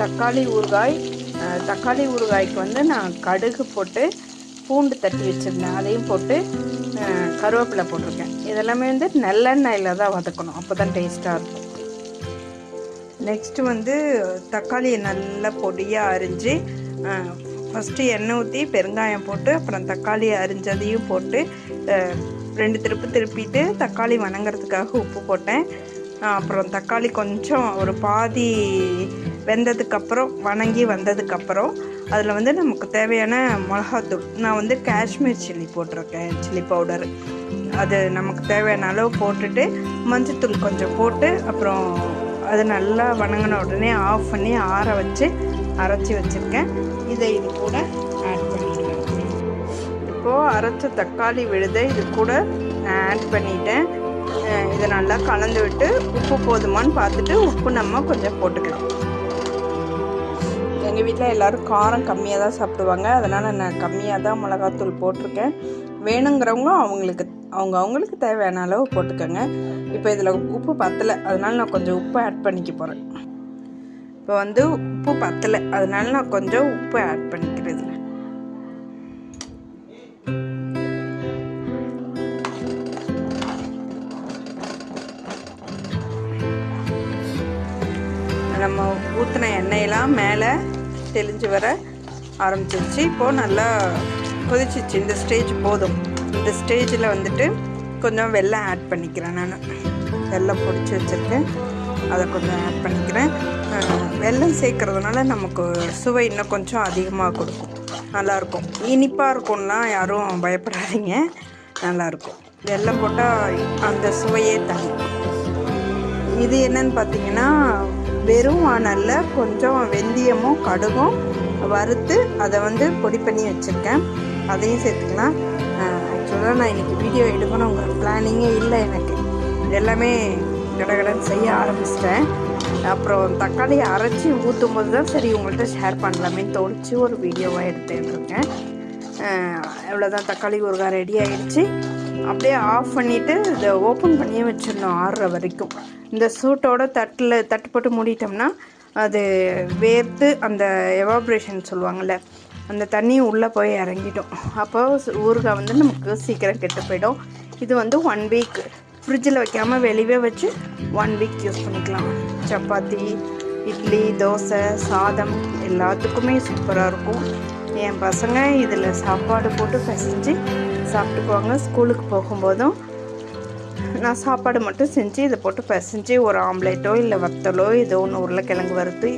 தக்காளி ஊறுகாய். தக்காளி ஊறுகாய்க்கு வந்து நான் கடுகு போட்டு பூண்டு தட்டி வச்சுருந்தேன், அதையும் போட்டு கருவேப்பிலை போட்டிருக்கேன். இதெல்லாமே வந்து நல்லெண்ணெயில் தான் வதக்கணும், அப்போ தான் டேஸ்ட்டாக இருக்கும். நெக்ஸ்ட்டு வந்து தக்காளியை நல்லா பொடியாக அரிஞ்சு ஃபஸ்ட்டு எண்ணெய் ஊற்றி பெருங்காயம் போட்டு அப்புறம் தக்காளியை அரிஞ்சதையும் போட்டு 2 திருப்பிட்டு தக்காளி வணங்கிறதுக்காக உப்பு போட்டேன். அப்புறம் தக்காளி கொஞ்சம் ஒரு பாதி வெந்ததுக்கப்புறம் வணங்கி வந்ததுக்கப்புறம் அதில் வந்து நமக்கு தேவையான மிளகாத்தூள், நான் வந்து காஷ்மீர் சில்லி போட்டிருக்கேன், சில்லி பவுடர். அது நமக்கு தேவையான அளவு போட்டுட்டு மஞ்சத்தூள் கொஞ்சம் போட்டு அப்புறம் அது நல்லா வணங்கின உடனே ஆஃப் பண்ணி ஆற வச்சு அரைச்சி வச்சுருக்கேன். இதை இது கூட ஆட் பண்ணிடுவேன். இப்போது அரைச்ச தக்காளி விழுதை இது கூட ஆட் பண்ணிட்டேன். இதை நல்லா கலந்து விட்டு உப்பு போதுமான்னு பார்த்துட்டு உப்பு நம்ம கொஞ்சம் போட்டுக்கலாம். எங்கள் வீட்டில் எல்லோரும் காரம் கம்மியாக தான் சாப்பிடுவாங்க, அதனால் நான் கம்மியாக தான் மிளகாத்தூள் போட்டிருக்கேன். வேணுங்கிறவங்க அவங்களுக்கு தேவையான அளவு போட்டுக்கோங்க. இப்போ இதில் உப்பு பத்தலை, அதனால் நான் கொஞ்சம் உப்பு ஆட் பண்ணிக்க போகிறேன். இப்போ வந்து உப்பு பத்தலை, அதனால நான் கொஞ்சம் உப்பு ஆட் பண்ணிக்கிறேன். நம்ம ஊற்றின எண்ணெயெல்லாம் மேலே தெளிஞ்சு வர ஆரம்பிச்சிருச்சு. இப்போது நல்லா கொதிச்சிச்சு. இந்த ஸ்டேஜ் போதும். இந்த ஸ்டேஜில் வந்துட்டு கொஞ்சம் வெல்லம் ஆட் பண்ணிக்கிறேன். நான் வெல்லம் பொடிச்சு வச்சுருக்கேன், அதை கொஞ்சம் ஆட் பண்ணிக்கிறேன். வெல்லம் சேர்க்குறதுனால நமக்கு சுவை இன்னும் கொஞ்சம் அதிகமாக கொடுக்கும், நல்லாயிருக்கும். இனிப்பாக இருக்கும்லாம் யாரும் பயப்படாதீங்க, நல்லாயிருக்கும். வெல்லம் போட்டால் அந்த சுவையே தனி. இது என்னன்னு பார்த்தீங்கன்னா, வெறும் வானலில் கொஞ்சம் வெந்தயமும் கடுகும் வறுத்து அதை வந்து பொடி பண்ணி வச்சுருக்கேன், அதையும் சேர்த்துக்கலாம். ஆக்சுவலாக நான் இன்றைக்கி வீடியோ எடுக்கணுங்கிற பிளானிங்கே இல்லை எனக்கு, எல்லாமே கடகடன்னு செய்ய ஆரம்பிச்சிட்டேன். அப்புறம் தக்காளியை அரைச்சி ஊற்றும் போது தான் சரி உங்கள்கிட்ட ஷேர் பண்ணலாமேன்னு தோணிச்சு ஒரு வீடியோவாக எடுத்துகிட்ருக்கேன். எவ்வளோதான், தக்காளி ஊறுகாய் ரெடி ஆகிடுச்சு. அப்படியே ஆஃப் பண்ணிவிட்டு இதை ஓப்பன் பண்ணியே வச்சிடணும் ஆறுற வரைக்கும். இந்த சூட்டோட தட்டு போட்டு மூடிட்டோம்னா அது வேர்த்து அந்த எவாப்ரேஷன் சொல்லுவாங்கள்ல, அந்த தண்ணியும் உள்ளே போய் இறங்கிட்டோம். அப்போ ஊறுகாய் வந்து நமக்கு சீக்கிரம் கெட்டு போயிடும். இது வந்து 1 வீக் ஃப்ரிட்ஜில் வைக்காமல் வெளியே வச்சு 1 வீக் யூஸ் பண்ணிக்கலாம். சப்பாத்தி, இட்லி, தோசை, சாதம் எல்லாத்துக்குமே சூப்பராக இருக்கும். என் பசங்க இதில் சாப்பாடு போட்டு பிசைஞ்சு சாப்பிட்டுக்குவாங்க. ஸ்கூலுக்கு போகும்போதும் நான் சாப்பாடு மட்டும் செஞ்சு இதை போட்டு பிசைஞ்சு ஒரு ஆம்லேட்டோ இல்லை வத்தலோ ஏதோ ஒன்று உருளைக்கிழங்கு வறுத்து